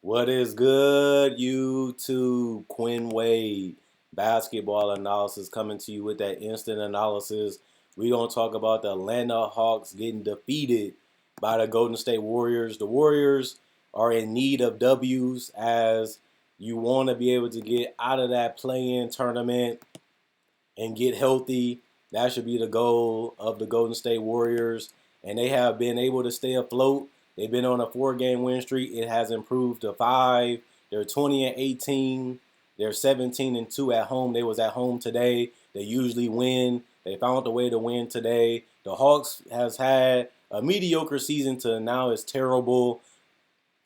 What is good, YouTube? Quinn Wade, basketball analysis coming to you with that instant analysis. We're going to talk about the Atlanta Hawks getting defeated by the Golden State Warriors. The Warriors are in need of W's as you want to be able to get out of that play-in tournament and get healthy. That should be the goal of the Golden State Warriors. And they have been able to stay afloat. They've been on a 4-game win streak. It has improved to 5. They're 20-18. They're 17-2 at home. They was at home today. They usually win. They found a way to win today. The Hawks has had a mediocre season to now is terrible.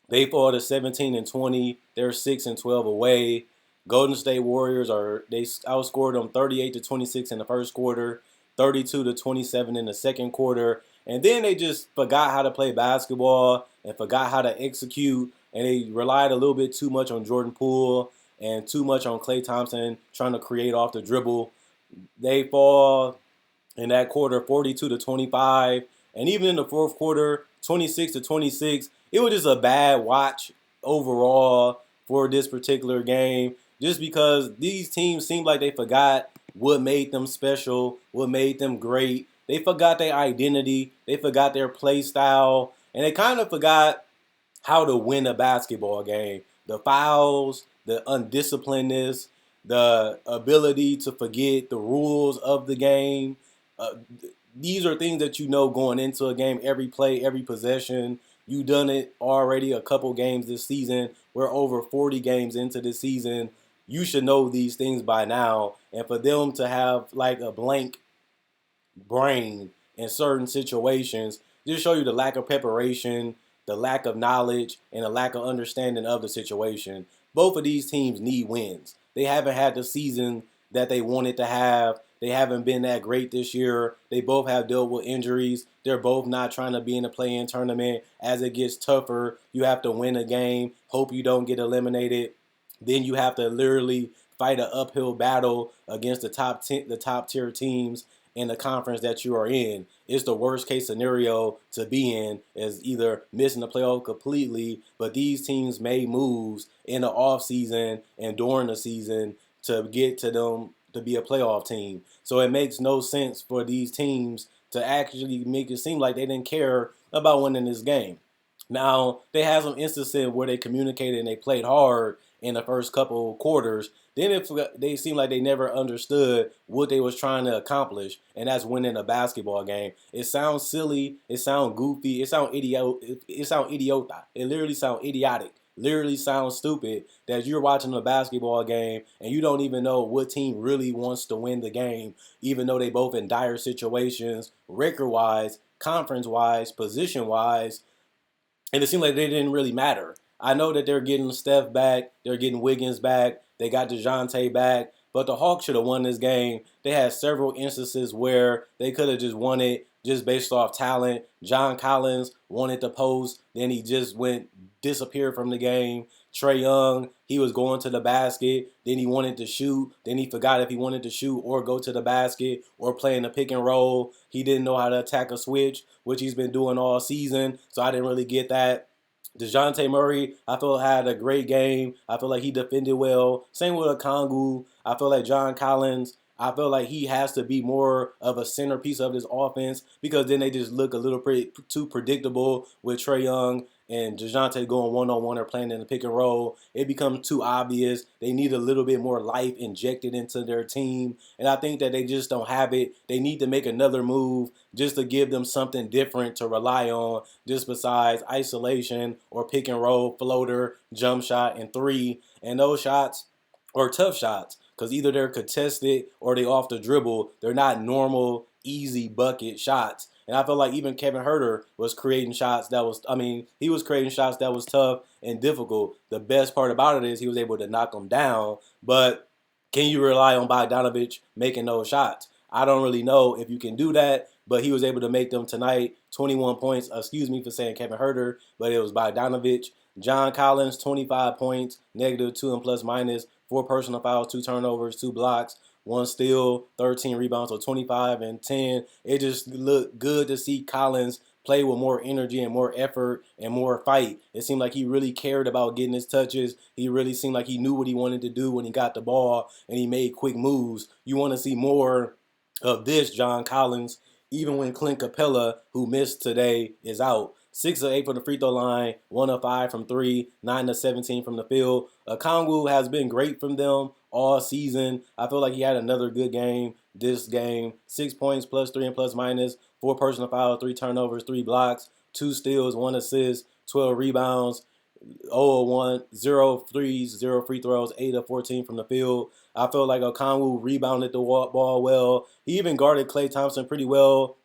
They fall to 17-20. They're 6-12 away. Golden State Warriors they outscored them 38-26 in the first quarter, 32-27 in the second quarter, and then they just forgot how to play basketball and forgot how to execute, and they relied a little bit too much on Jordan Poole and too much on Klay Thompson trying to create off the dribble. They fall in that quarter 42-25, and even in the fourth quarter 26-26. It was just a bad watch overall for this particular game, just because these teams seemed like they forgot what made them special, what made them great. They forgot their identity, they forgot their play style, and they kind of forgot how to win a basketball game. The fouls, the undisciplinedness, the ability to forget the rules of the game. Uh, these are things that you know going into a game, every play, every possession. You done it already a couple games this season. We're over 40 games into the season. You should know these things by now. And for them to have like a blank brain in certain situations, just show you the lack of preparation, the lack of knowledge, and the lack of understanding of the situation. Both of these teams need wins. They haven't had the season that they wanted to have. They haven't been that great this year. They both have dealt with injuries. They're both not trying to be in a play-in tournament. As it gets tougher, you have to win a game, hope you don't get eliminated. Then you have to literally fight an uphill battle against the top tier teams in the conference that you are in. It's the worst case scenario to be in, is either missing the playoff completely, but these teams made moves in the off season and during the season to get to them to be a playoff team. So it makes no sense for these teams to actually make it seem like they didn't care about winning this game. Now, they had some instances where they communicated and they played hard in the first couple quarters. Then they seemed like they never understood what they was trying to accomplish, and that's winning a basketball game. It sounds silly, it sounds goofy, it sounds idiota. It literally sounds idiotic. Literally sounds stupid that you're watching a basketball game and you don't even know what team really wants to win the game, even though they both in dire situations, record-wise, conference-wise, position-wise, and it seemed like they didn't really matter. I know that they're getting Steph back, they're getting Wiggins back, they got DeJounte back, but the Hawks should have won this game. They had several instances where they could have just won it just based off talent. John Collins wanted to post, then he just disappeared from the game. Trae Young, he was going to the basket, then he wanted to shoot, then he forgot if he wanted to shoot or go to the basket or play in the pick and roll. He didn't know how to attack a switch, which he's been doing all season, so I didn't really get that. DeJounte Murray, I feel had a great game. I feel like he defended well. Same with Okongwu. I feel like John Collins, I feel like he has to be more of a centerpiece of this offense, because then they just look a little too predictable with Trae Young and DeJounte going one-on-one or playing in the pick and roll. It becomes too obvious. They need a little bit more life injected into their team, and I think that they just don't have it. They need to make another move just to give them something different to rely on, just besides isolation or pick and roll, floater, jump shot, and three. And those shots are tough shots because either they're contested or they off the dribble. They're not normal, easy bucket shots. And I feel like even Kevin Herter was creating shots he was creating shots that was tough and difficult. The best part about it is he was able to knock them down. But can you rely on Bogdanovich making those shots? I don't really know if you can do that, but he was able to make them tonight. 21 points. Excuse me for saying Kevin Herter, but it was Bogdanovich. John Collins, 25 points, -2 and plus minus, 4 personal fouls, 2 turnovers, 2 blocks, 1 steal, 13 rebounds, so 25 and 10. It just looked good to see Collins play with more energy and more effort and more fight. It seemed like he really cared about getting his touches. He really seemed like he knew what he wanted to do when he got the ball and he made quick moves. You want to see more of this, John Collins, even when Clint Capella, who missed today, is out. 6 of 8 from the free throw line, 1 of 5 from 3, 9 of 17 from the field. Okongwu has been great from them all season. I feel like he had another good game this game. 6 points, plus 3 and plus minus, 4 personal fouls, 3 turnovers, 3 blocks, 2 steals, 1 assist, 12 rebounds, 0 of 1, 0 threes, 0 free throws, 8 of 14 from the field. I feel like Okongwu rebounded the ball well. He even guarded Klay Thompson pretty well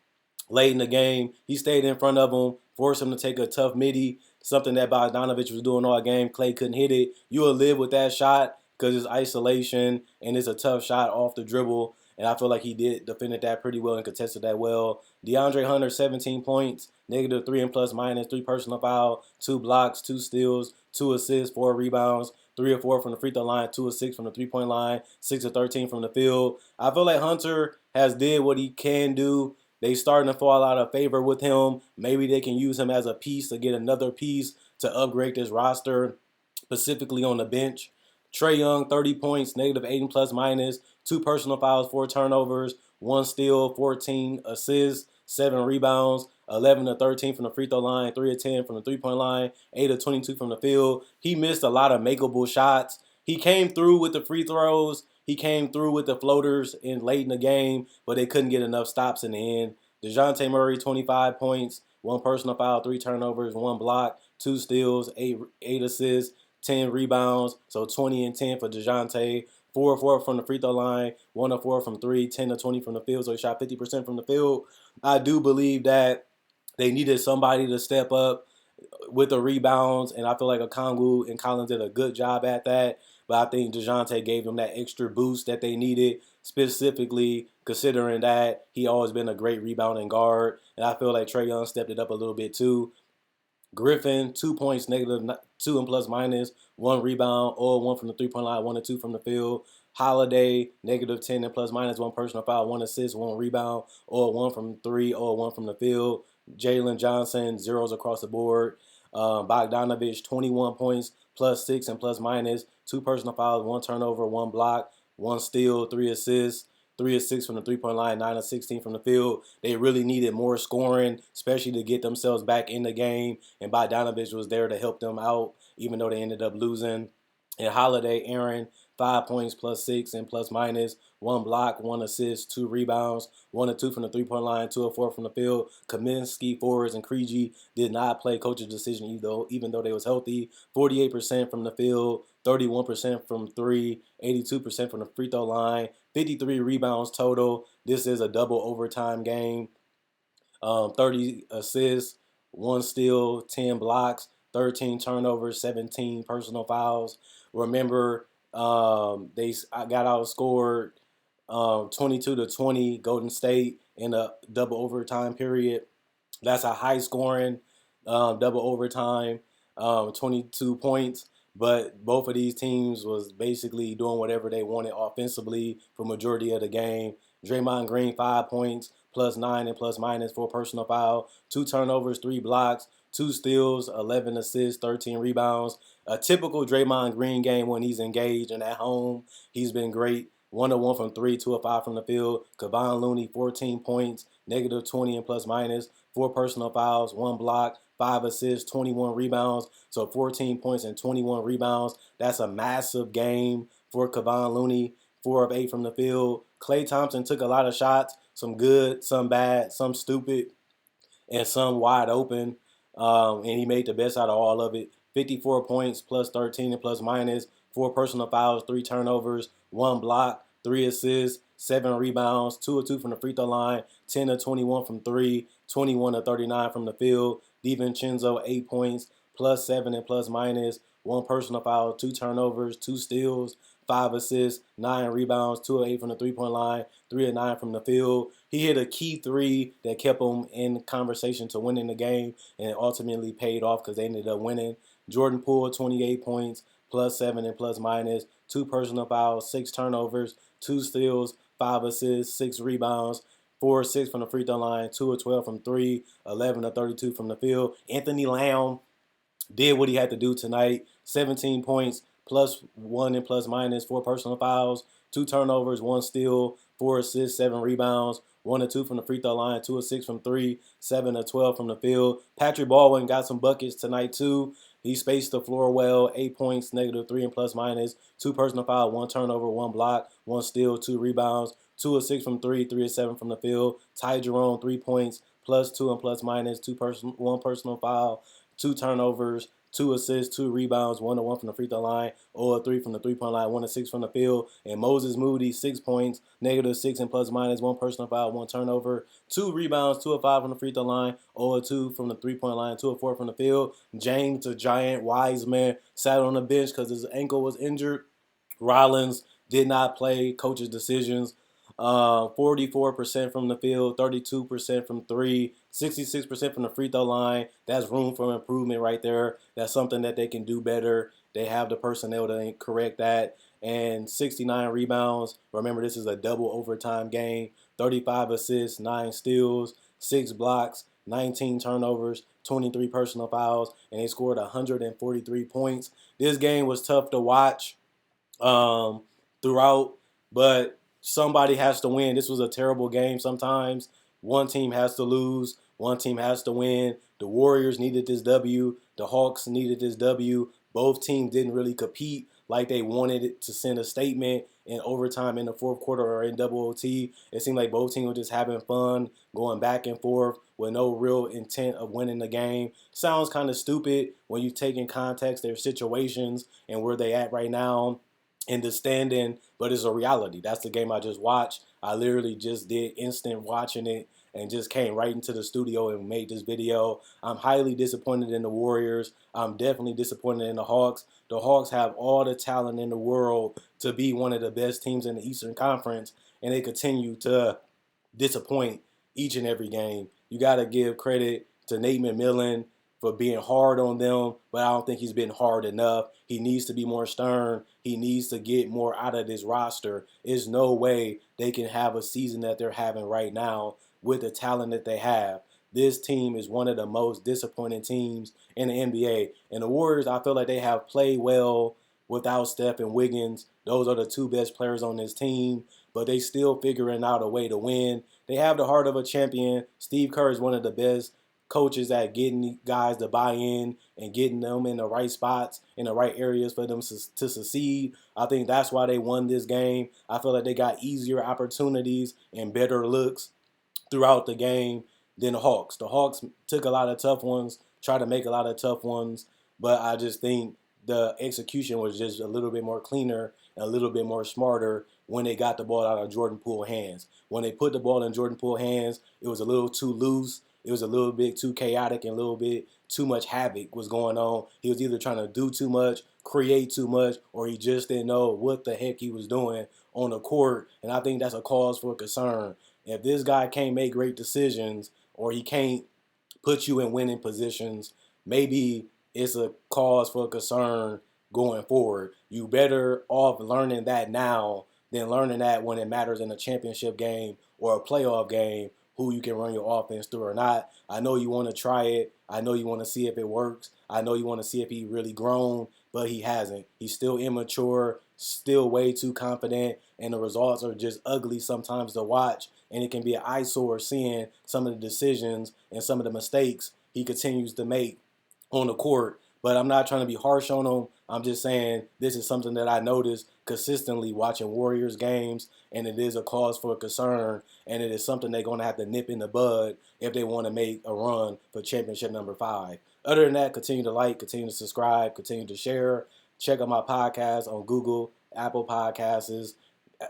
late in the game. He stayed in front of him, forced him to take a tough midi, something that Bogdanovich was doing all game. Klay couldn't hit it. You will live with that shot because it's isolation and it's a tough shot off the dribble. And I feel like he defended that pretty well and contested that well. DeAndre Hunter, 17 points, negative 3 and plus minus, 3 personal foul, 2 blocks, 2 steals, 2 assists, 4 rebounds, 3 or 4 from the free throw line, 2 of 6 from the 3-point line, 6 of 13 from the field. I feel like Hunter has did what he can do. They starting to fall out of favor with him. Maybe they can use him as a piece to get another piece to upgrade this roster, specifically on the bench. Trae Young, 30 points, negative 8 and plus minus, 2 personal fouls, 4 turnovers, 1 steal, 14 assists, 7 rebounds, 11 of 13 from the free throw line, 3 of 10 from the 3-point line, 8 of 22 from the field. He missed a lot of makeable shots. He came through with the free throws. He came through with the floaters late in the game, but they couldn't get enough stops in the end. DeJounte Murray, 25 points, 1 personal foul, 3 turnovers, 1 block, 2 steals, 8 assists, 10 rebounds. So 20 and 10 for DeJounte. 4 of 4 from the free throw line, 1 of 4 from 3, 10 of 20 from the field. So he shot 50% from the field. I do believe that they needed somebody to step up with the rebounds, and I feel like Okongwu and Collins did a good job at that. But I think DeJounte gave them that extra boost that they needed, specifically considering that he always been a great rebounding guard. And I feel like Trae Young stepped it up a little bit too. Griffin, 2 points, negative 2 and plus minus, 1 rebound, 0-1 from the 3-point line, 1 and 2 from the field. Holiday, negative 10 and plus minus, 1 personal foul, 1 assist, 1 rebound, 0-1 from 3, 0-1 from the field. Jalen Johnson, zeros across the board. Bogdanovich, 21 points, plus 6 and plus minus, 2 personal fouls, 1 turnover, 1 block, 1 steal, 3 assists. 3 of 6 from the 3-point line, 9 of 16 from the field. They really needed more scoring, especially to get themselves back in the game. And Bogdanovich was there to help them out, even though they ended up losing. And Holiday, Aaron, 5 points, plus 6 and plus minus, 1 block, 1 assist, 2 rebounds, 1 of 2 from the 3-point line, 2 of 4 from the field. Kaminsky, Forrest, and Krejci did not play coach's decision even though they was healthy. 48% from the field, 31% from 3, 82% from the free throw line, 53 rebounds total. This is a double overtime game. 30 assists, 1 steal, 10 blocks, 13 turnovers, 17 personal fouls. Remember, they got outscored 22-20 Golden State in a double overtime period. That's a high scoring double overtime, 22 points. But both of these teams was basically doing whatever they wanted offensively for majority of the game. Draymond Green, 5 points, plus 9 and plus minus, 4 personal foul, 2 turnovers, 3 blocks, 2 steals, 11 assists, 13 rebounds. A typical Draymond Green game when he's engaged and at home. He's been great. 1 of 1 from 3, 2 of 5 from the field. Kevon Looney, 14 points, negative 20 and plus minus, 4 personal fouls, 1 block, 5 assists, 21 rebounds. So 14 points and 21 rebounds. That's a massive game for Kevon Looney. 4 of 8 from the field. Klay Thompson took a lot of shots, some good, some bad, some stupid, and some wide open. And he made the best out of all of it. 54 points, plus 13 and plus minus, 4 personal fouls, 3 turnovers, 1 block, 3 assists, 7 rebounds, 2 of 2 from the free throw line, 10 of 21 from 3, 21 of 39 from the field. DiVincenzo, 8 points, plus 7 and plus minus, 1 personal foul, 2 turnovers, 2 steals, 5 assists, 9 rebounds, 2 of 8 from the 3-point line, 3 of 9 from the field. He hit a key 3 that kept him in conversation to winning the game and ultimately paid off because they ended up winning. Jordan Poole, 28 points, plus 7 and plus minus, 2 personal fouls, 6 turnovers, 2 steals, 5 assists, 6 rebounds. 4 of 6 from the free throw line, 2 of 12 from 3, 11 of 32 from the field. Anthony Lamb did what he had to do tonight. 17 points, plus one and plus minus, 4 personal fouls, 2 turnovers, 1 steal, 4 assists, 7 rebounds, 1 or 2 from the free throw line, 2 or 6 from 3, 7 or 12 from the field. Patrick Baldwin got some buckets tonight too. He spaced the floor well, 8 points, -3 and plus minus, 2 personal foul, 1 turnover, 1 block, 1 steal, 2 rebounds, 2 or 6 from 3, 3 or 7 from the field. Ty Jerome, 3 points, +2 and plus minus, 1 personal foul, 2 turnovers, 2 assists, 2 rebounds, 1 to 1 from the free throw line, 0 3 from the 3-point line, 1 to 6 from the field. And Moses Moody, 6 points, -6 and plus minus, 1 personal foul, 1 turnover, 2 rebounds, 2 of 5 from the free throw line, 0 2 from the 3-point line, 2 of 4 from the field. James the Giant Wiseman sat on the bench because his ankle was injured. Rollins did not play. Coach's decisions. 44% from the field, 32% from 3, 66% from the free throw line. That's room for improvement right there. That's something that they can do better. They have the personnel to correct that. And 69 rebounds. Remember, this is a double overtime game. 35 assists, 9 steals, 6 blocks, 19 turnovers, 23 personal fouls, and they scored 143 points. This game was tough to watch throughout, but somebody has to win. This was a terrible game sometimes. One team has to lose. One team has to win. The Warriors needed this W. The Hawks needed this W. Both teams didn't really compete like they wanted it to send a statement in overtime in the fourth quarter or in double OT. It seemed like both teams were just having fun, going back and forth with no real intent of winning the game. Sounds kind of stupid when you take in context their situations and where they at right now in the standing, but it's a reality. That's the game I just watched. I literally just did instant watching it and just came right into the studio and made this video. I'm highly disappointed in the Warriors. I'm definitely disappointed in the Hawks. The Hawks have all the talent in the world to be one of the best teams in the Eastern Conference, and they continue to disappoint each and every game. You got to give credit to Nate McMillan for being hard on them, but I don't think he's been hard enough. He needs to be more stern. He needs to get more out of this roster. There's no way they can have a season that they're having right now with the talent that they have. This team is one of the most disappointing teams in the NBA. And the Warriors, I feel like they have played well without Steph and Wiggins. Those are the 2 best players on this team, but they still figuring out a way to win. They have the heart of a champion. Steve Kerr is one of the best coaches at getting guys to buy in and getting them in the right spots, in the right areas for them to succeed. I think that's why they won this game. I feel like they got easier opportunities and better looks throughout the game than the Hawks. The Hawks took a lot of tough ones, tried to make a lot of tough ones, but I just think the execution was just a little bit more cleaner and a little bit more smarter when they got the ball out of Jordan Poole's hands. When they put the ball in Jordan Poole's hands, it was a little too loose. It was a little bit too chaotic and a little bit too much havoc was going on. He was either trying to do too much, create too much, or he just didn't know what the heck he was doing on the court. And I think that's a cause for concern. If this guy can't make great decisions or he can't put you in winning positions, maybe it's a cause for concern going forward. You better off learning that now than learning that when it matters in a championship game or a playoff game, who you can run your offense through or not. I know you want to try it. I know you want to see if it works. I know you want to see if he really grown, but he hasn't. He's still immature, still way too confident, and the results are just ugly sometimes to watch. And it can be an eyesore seeing some of the decisions and some of the mistakes he continues to make on the court. But I'm not trying to be harsh on him. I'm just saying this is something that I noticed consistently watching Warriors games, and it is a cause for concern, and it is something they're going to have to nip in the bud if they want to make a run for championship number 5. Other than that, continue to like, continue to subscribe, continue to share. Check out my podcast on Google, Apple Podcasts,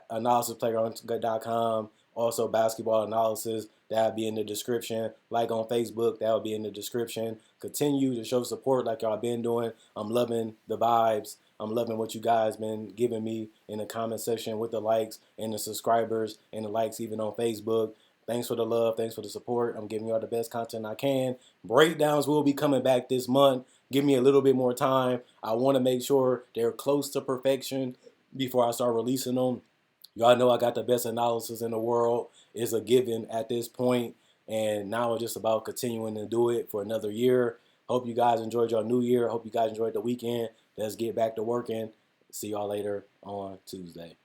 analysisplayground.com. Also, basketball analysis, that'll be in the description. Like on Facebook, that'll be in the description. Continue to show support like y'all been doing. I'm loving the vibes. I'm loving what you guys been giving me in the comment section with the likes and the subscribers and the likes even on Facebook. Thanks for the love. Thanks for the support. I'm giving y'all the best content I can. Breakdowns will be coming back this month. Give me a little bit more time. I want to make sure they're close to perfection before I start releasing them. Y'all know I got the best analysis in the world. is a given at this point, and now it's just about continuing to do it for another year. Hope you guys enjoyed your new year. Hope you guys enjoyed the weekend. Let's get back to working. See y'all later on Tuesday.